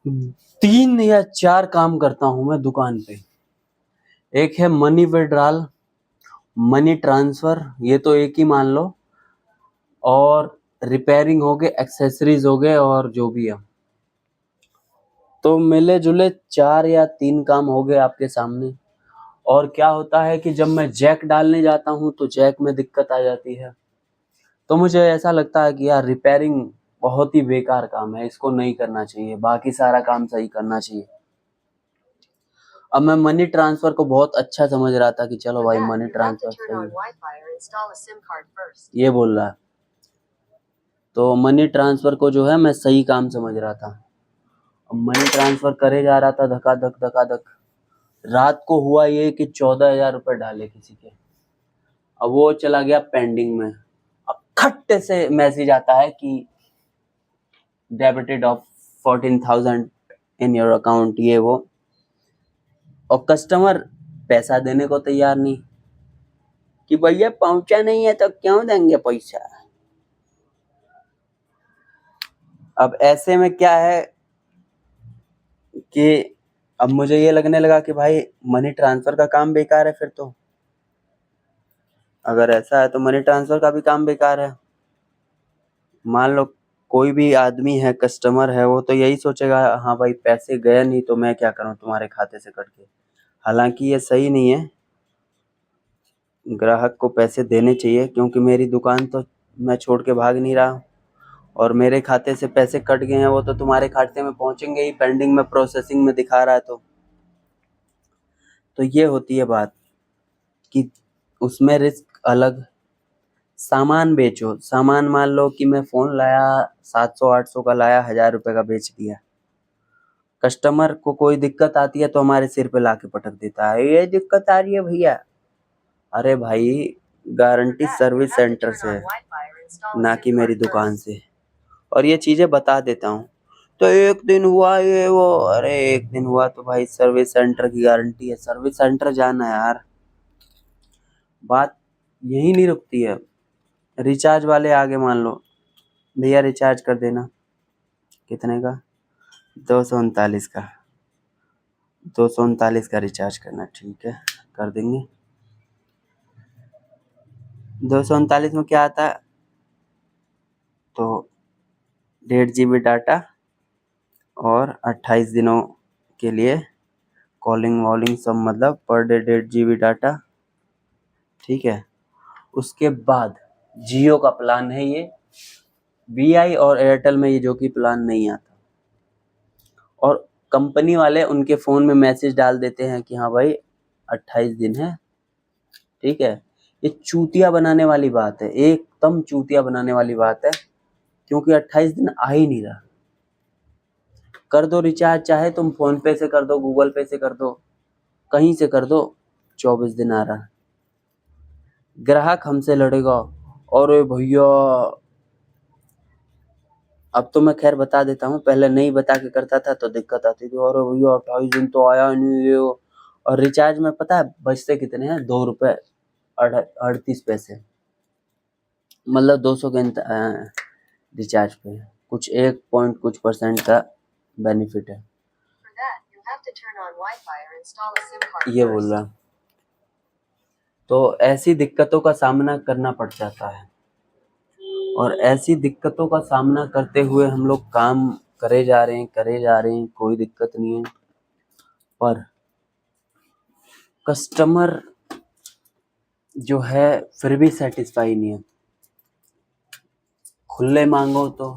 तीन या चार काम करता हूँ मैं दुकान पे। एक है मनी विड्रॉल, मनी ट्रांसफर, ये तो एक ही मान लो, और रिपेयरिंग हो गए, एक्सेसरीज हो गए, और जो भी है। तो मिले जुले 4 या 3 काम हो गए आपके सामने। और क्या होता है कि जब मैं जैक डालने जाता हूँ तो जैक में दिक्कत आ जाती है। तो मुझे ऐसा लगता है कि यार रिपेयरिंग बहुत ही बेकार काम है, इसको नहीं करना चाहिए, बाकी सारा काम सही करना चाहिए। अब मैं मनी ट्रांसफर को बहुत अच्छा समझ रहा था कि चलो भाई मनी ट्रांसफर सही, ये बोल रहा है। तो मनी ट्रांसफर को जो है मैं सही काम समझ रहा था। अब मनी ट्रांसफर करे जा रहा था धकाधक। रात को हुआ ये कि 14,000 रुपये डाले किसी के। अब वो चला गया पेंडिंग में। अब खट्टे से मैसेज आता है कि debited of 14,000 in your account, ये वो। और कस्टमर पैसा देने को तैयार नहीं कि भैया पहुंचा नहीं है तो क्यों देंगे पैसा। अब ऐसे में क्या है कि अब मुझे ये लगने लगा कि भाई मनी ट्रांसफर का काम बेकार है। फिर तो अगर ऐसा है तो मनी ट्रांसफर का भी काम बेकार है। मान लो कोई भी आदमी है, कस्टमर है, वो तो यही सोचेगा हाँ भाई पैसे गए नहीं तो मैं क्या करूं तुम्हारे खाते से कट के। हालांकि ये सही नहीं है, ग्राहक को पैसे देने चाहिए, क्योंकि मेरी दुकान तो मैं छोड़ के भाग नहीं रहा, और मेरे खाते से पैसे कट गए हैं वो तो तुम्हारे खाते में पहुंचेंगे ही, पेंडिंग में, प्रोसेसिंग में दिखा रहा है। तो ये होती है बात कि उसमें रिस्क अलग। सामान बेचो, सामान मान लो कि मैं फ़ोन लाया 700-800 का लाया, 1,000 रुपये का बेच दिया। कस्टमर को कोई दिक्कत आती है तो हमारे सिर पे लाके पटक देता है, ये दिक्कत आ रही है भैया। अरे भाई गारंटी सर्विस सेंटर से है, ना कि मेरी दुकान से। और ये चीज़ें बता देता हूँ। तो एक दिन हुआ ये वो, अरे एक दिन हुआ तो भाई सर्विस सेंटर की गारंटी है, सर्विस सेंटर जाना यार। बात यही नहीं रुकती है। रिचार्ज वाले आगे मान लो भैया रिचार्ज कर देना, कितने का? 239 का। 239 का रिचार्ज करना, ठीक है कर देंगे। 239 में क्या आता है? तो 1.5 GB डाटा और 28 दिनों के लिए कॉलिंग वॉलिंग सब, मतलब पर डे 1.5 GB डाटा, ठीक है। उसके बाद जियो का प्लान है ये, वीआई और एयरटेल में ये जो कि प्लान नहीं आता। और कंपनी वाले उनके फ़ोन में मैसेज डाल देते हैं कि हाँ भाई 28 दिन है, ठीक है। ये चूतिया बनाने वाली बात है, एकदम चूतिया बनाने वाली बात है, क्योंकि 28 दिन आ ही नहीं रहा। कर दो रिचार्ज, चाहे तुम फ़ोन पे से कर दो, गूगल पे से कर दो, कहीं से कर दो, 24 दिन आ रहा। ग्राहक हमसे लड़ेगा, अरे भैया। अब तो मैं खैर बता देता हूँ, पहले नहीं बता के करता था तो दिक्कत आती थी, अरे भैया 28 दिन तो आया नहीं ये वो। और रिचार्ज में पता है बचते कितने हैं? 2 रुपये 38 पैसे, मतलब 200 के रिचार्ज पे कुछ 1 पॉइंट कुछ % का बेनिफिट है, ये बोल रहा। तो ऐसी दिक्कतों का सामना करना पड़ जाता है, और ऐसी दिक्कतों का सामना करते हुए हम लोग काम करे जा रहे हैं, कोई दिक्कत नहीं है। पर कस्टमर जो है फिर भी सेटिस्फाई नहीं है। खुले मांगो तो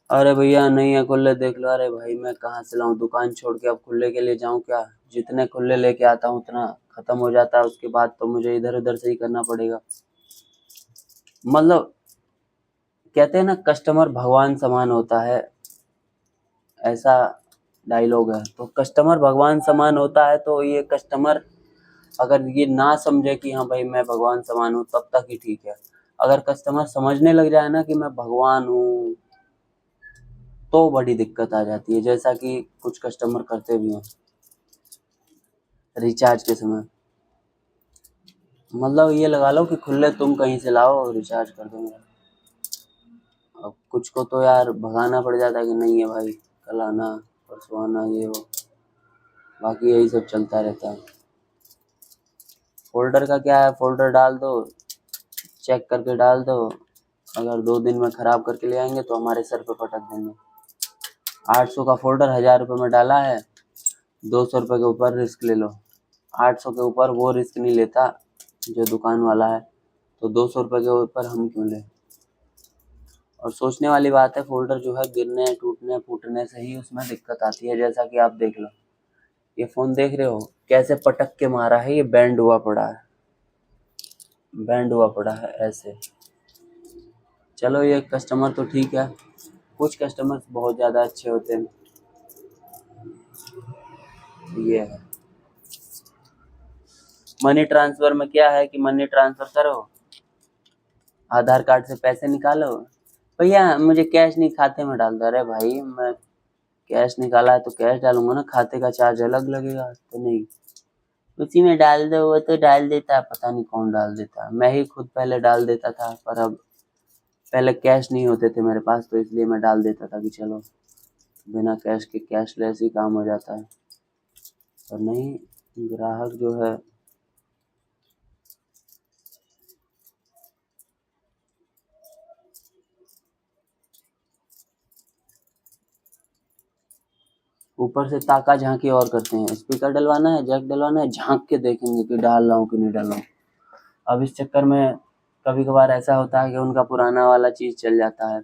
अरे भैया नहीं है खुले, देख लो। अरे भाई मैं कहाँ से लाऊं, दुकान छोड़ के अब खुले के लिए जाऊं क्या? जितने खुले लेके आता हूँ उतना खत्म हो जाता है, उसके बाद तो मुझे इधर उधर से ही करना पड़ेगा। मतलब कहते हैं ना कस्टमर भगवान समान होता है, ऐसा डायलॉग है। तो कस्टमर भगवान समान होता है, तो ये कस्टमर अगर ये ना समझे कि हाँ भाई मैं भगवान समान हूँ तब तक ही ठीक है। अगर कस्टमर समझने लग जाए ना कि मैं भगवान हूँ, तो बड़ी दिक्कत आ जाती है, जैसा कि कुछ कस्टमर करते भी हैं रिचार्ज के समय। मतलब ये लगा लो कि खुले तुम कहीं से लाओ और रिचार्ज कर दो मेरा। अब कुछ को तो यार भगाना पड़ जाता है कि नहीं है भाई कल आना, बोत्सवाना ये वो, बाकी यही सब चलता रहता है। फोल्डर का क्या है, फोल्डर डाल दो, चेक करके डाल दो, अगर 2 दिन में ख़राब करके ले आएंगे तो हमारे सर पे पटक देंगे। 800 का फोल्डर 1000 रुपये में डाला है, 200 रुपये के ऊपर रिस्क ले लो। 800 के ऊपर वो रिस्क नहीं लेता जो दुकान वाला है, तो 200 रुपये के ऊपर हम क्यों लें। और सोचने वाली बात है, फोल्डर जो है गिरने टूटने फूटने से ही उसमें दिक्कत आती है। जैसा कि आप देख लो, ये फ़ोन देख रहे हो कैसे पटक के मारा है, ये बैंड हुआ पड़ा है, बैंड हुआ पड़ा है ऐसे। चलो ये कस्टमर तो ठीक है, कुछ कस्टमर्स बहुत ज़्यादा अच्छे होते हैं। ये है मनी ट्रांसफ़र में क्या है कि मनी ट्रांसफ़र करो, आधार कार्ड से पैसे निकालो, भैया मुझे कैश नहीं खाते में डाल दो। अरे भाई मैं कैश निकाला है तो कैश डालूंगा ना, खाते का चार्ज अलग लगेगा तो नहीं, उसी में डाल दो। वो तो डाल देता है, पता नहीं कौन डाल देता है, मैं ही खुद पहले डाल देता था, पर अब पहले कैश नहीं होते थे मेरे पास तो इसलिए मैं डाल देता था कि चलो बिना कैश के कैशलेस ही काम हो जाता है। और नहीं, ग्राहक जो है ऊपर से ताका झांकी और करते हैं, स्पीकर डलवाना है, जैक डलवाना है, झांक के देखेंगे कि डाल रहा हूँ कि नहीं डाल रहा हूँ। अब इस चक्कर में कभी कभार ऐसा होता है कि उनका पुराना वाला चीज़ चल जाता है,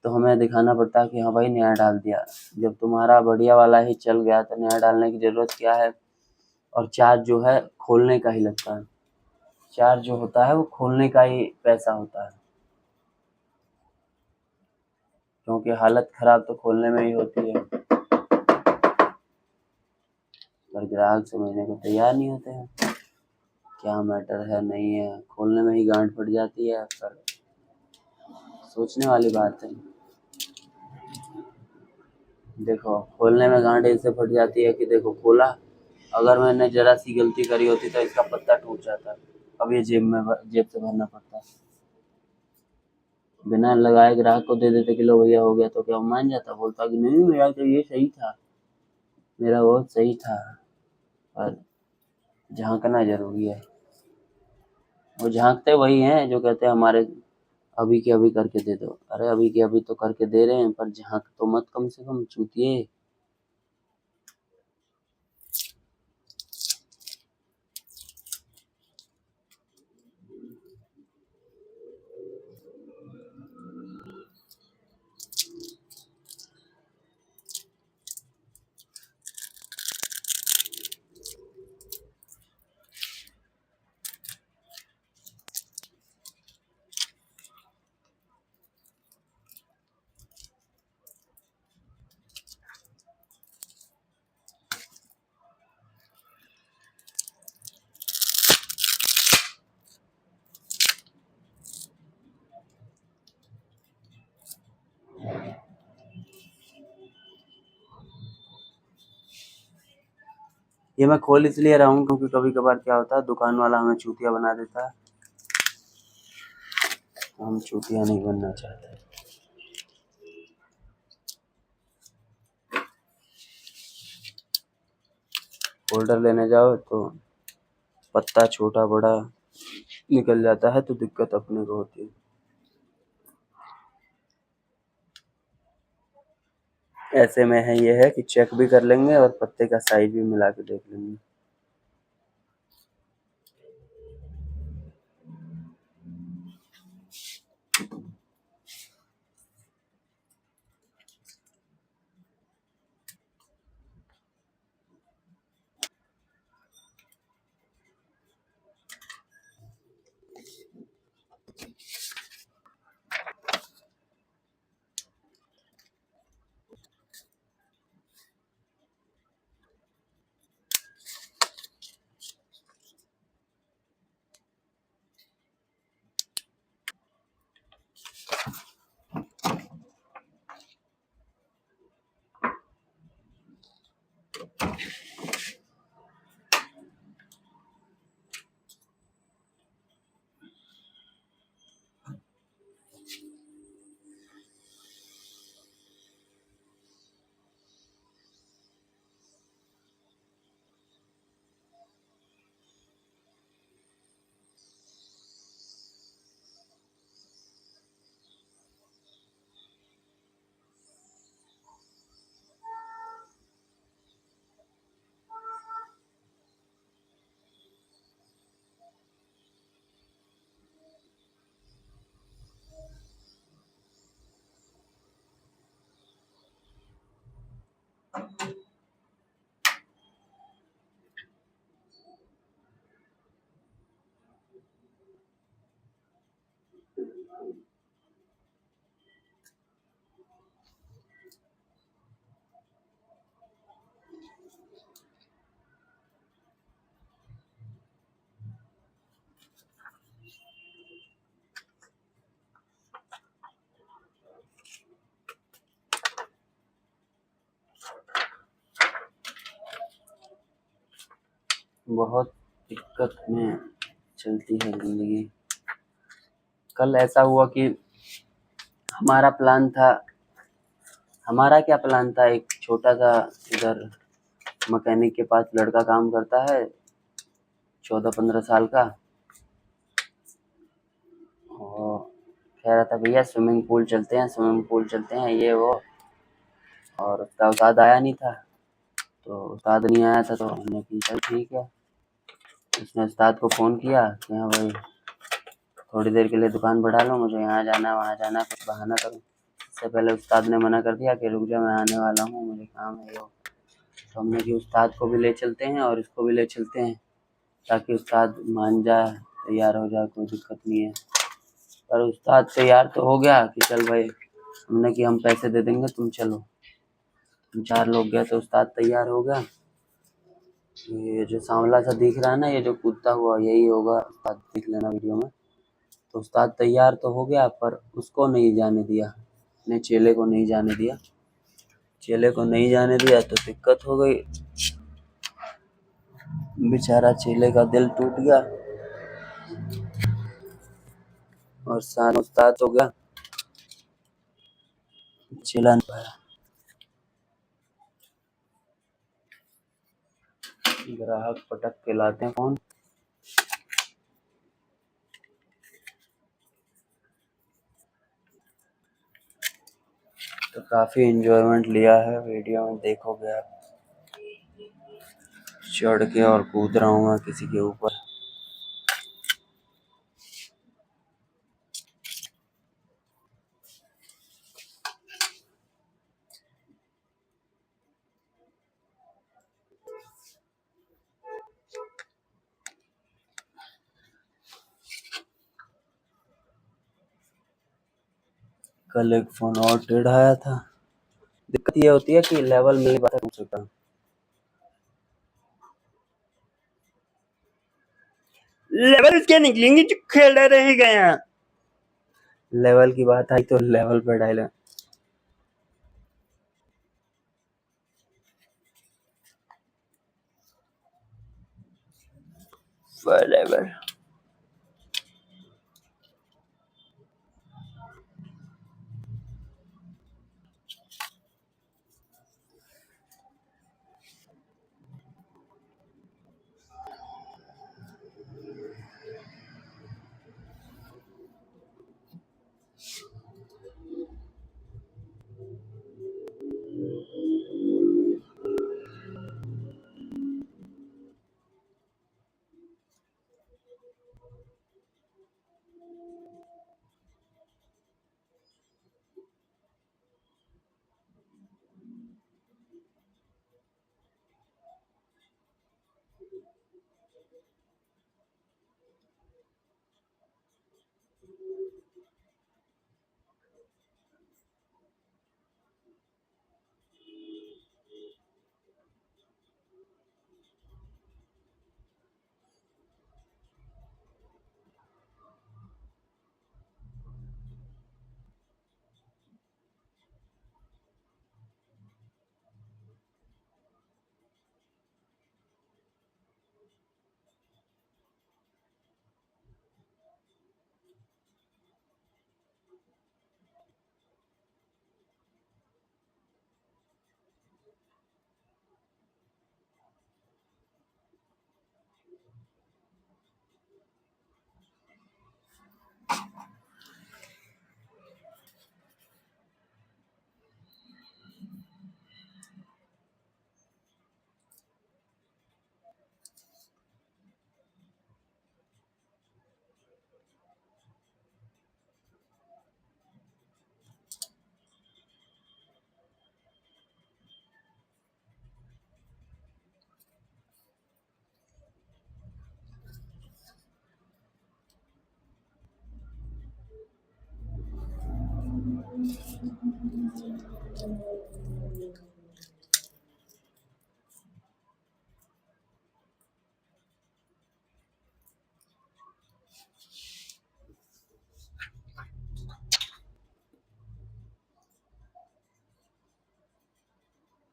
तो हमें दिखाना पड़ता है कि हाँ भाई नया डाल दिया। जब तुम्हारा बढ़िया वाला ही चल गया तो नया डालने की ज़रूरत क्या है। और चार्ज जो है खोलने का ही लगता है, चार्ज जो होता है वो खोलने का ही पैसा होता है, क्योंकि हालत ख़राब तो खोलने में ही होती है। पर ग्राहक समझने को तैयार नहीं होते हैं, क्या मैटर है नहीं है, खोलने में ही गांठ फट जाती है। पर सोचने वाली बात है, देखो खोलने में गांठ ऐसे फट जाती है कि देखो खोला, अगर मैंने ज़रा सी गलती करी होती तो इसका पत्ता टूट जाता, अब ये जेब से भरना पड़ता। बिना लगाए ग्राहक को दे देते कि लो भैया हो गया, तो क्या वो मान जाता, बोलता कि नहीं मेरा तो ये सही था, मेरा बहुत सही था। पर झांकना ज़रूरी है। वो झांकते वही हैं जो कहते हैं हमारे अभी के अभी करके दे दो। अरे अभी के अभी तो करके दे रहे हैं, पर झांक तो मत कम से कम, चूतिए। ये मैं खोल इसलिए रहा हूँ क्योंकि कभी कभार क्या होता है, दुकान वाला हमें चूतिया बना देता है, तो हम चूतिया नहीं बनना चाहते। फोल्डर लेने जाओ तो पत्ता छोटा बड़ा निकल जाता है, तो दिक्कत अपने को होती है। ऐसे में है ये है कि चेक भी कर लेंगे और पत्ते का साइज भी मिला के देख लेंगे। बहुत दिक्कत में चलती है ज़िंदगी। कल ऐसा हुआ कि हमारा क्या प्लान था, एक छोटा सा इधर मैकेनिक के पास लड़का काम करता है 14-15 साल का, और कह रहा था भैया स्विमिंग पूल चलते हैं ये वो, और उसका उस्ताद आया नहीं था। तो उस्ताद नहीं आया था तो हमने कहा चल ठीक है। उसने उस्ताद को फ़ोन किया कि हाँ भाई थोड़ी देर के लिए दुकान बढ़ा लो, मुझे यहाँ जाना वहाँ जाना, कुछ बहाना करूँ। इससे पहले उस्ताद ने मना कर दिया कि रुक जा मैं आने वाला हूँ, मुझे काम है वो। तो हमने कि उस्ताद को भी ले चलते हैं और इसको भी ले चलते हैं ताकि उस्ताद मान जाए, तैयार हो जाए, कोई दिक्कत नहीं है। पर उस्ताद तैयार तो हो गया कि चल भाई, हमने कि हम पैसे दे देंगे तुम चलो। हम 4 लोग गए तो उस्ताद तैयार हो गया। ये जो सांवला सा दिख रहा है ना, ये जो कूदता हुआ यही होगा उस्ताद, देख लेना वीडियो में। तो उस्ताद तैयार तो हो गया पर उसको नहीं जाने दिया, अपने चेले को नहीं जाने दिया। तो दिक्कत हो गई, बेचारा चेले का दिल टूट गया और साथ उस्ताद हो गया, चेला नहीं पाया। ग्राहक पटक के लाते हैं फोन। तो काफ़ी एंजॉयमेंट लिया है, वीडियो में देखोगे आप। चढ़ के और कूद रहा हूँ मैं किसी के ऊपर। कल एक फोन और टेढ़ा आया था। दिक्कत ये होती है कि लेवल मिल नहीं पाता कम से कम। लेवल क्या निकलेंगे जो खेला रह गया। लेवल की बात आई तो लेवल पर डायलॉग whatever।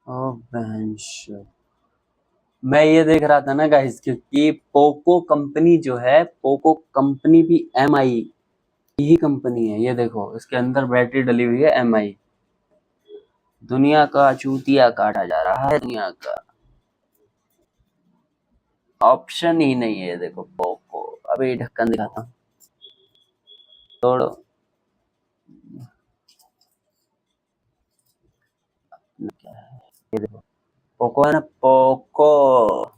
ओ बेंच। मैं ये देख रहा था ना गाइस, क्योंकि पोको कंपनी जो है, पोको कंपनी भी एमआई ही कंपनी है। ये देखो इसके अंदर बैटरी डली हुई है एमआई। दुनिया का चूतिया काटा जा रहा है दुनिया का। ऑप्शन ही नहीं है। देखो पोको, अभी ढक्कन दिखाता हूँ, तोड़ो। क्या है ये? देखो पोको है ना, पोको।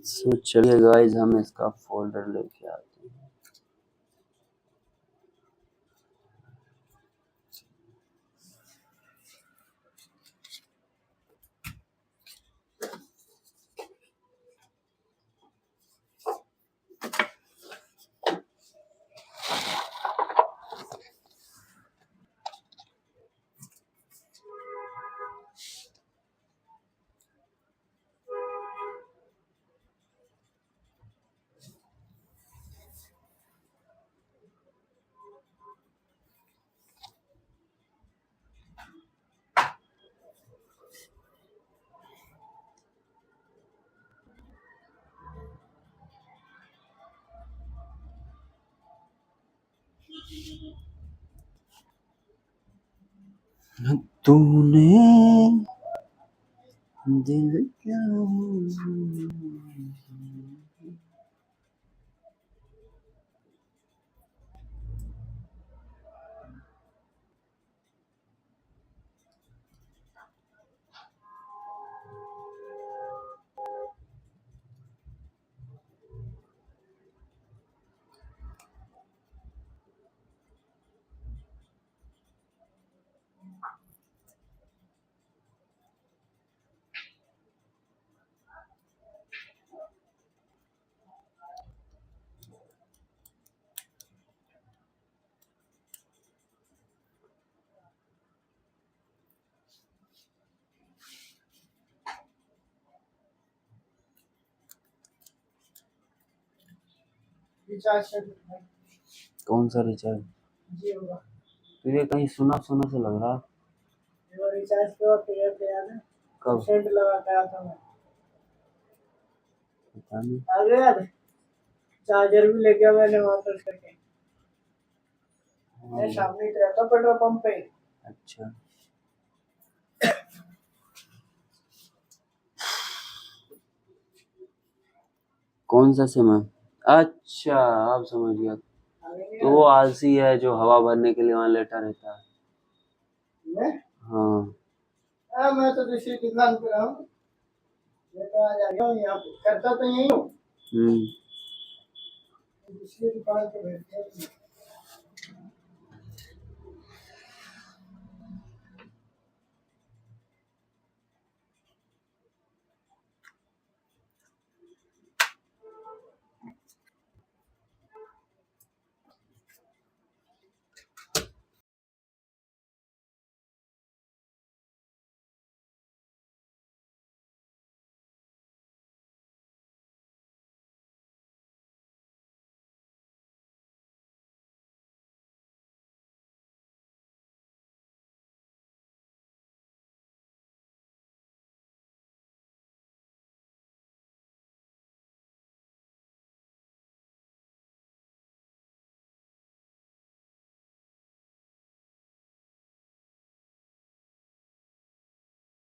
सो चलिए गाइस, हम इसका फोल्डर लेके आते हैं। तूने दिल क्या रिचार्ज कर। कौन सा रिचार्ज? जी होगा। तुझे कहीं सुना सुना से लग रहा। वो रिचार्ज के वक्त याद है? कब? सेंट लगा के आया था मैं। पता नहीं। आ गया याद है? चार्जर भी ले गया मैंने वापस करके। मैं सामने ही रहता पेट्रोल पंप पे। अच्छा, कौन सा सिम है? अच्छा, अब समझ गया। तो वो आलसी है जो हवा भरने के लिए वहां लेटा रहता है। मैं? हाँ, मैं तो दूसरी दुकान पे रहा हूँ। मैं तो आज आ गया हूँ यहाँ पे, करता तो यही हूँ। दूसरी दुकान पे बैठ गया।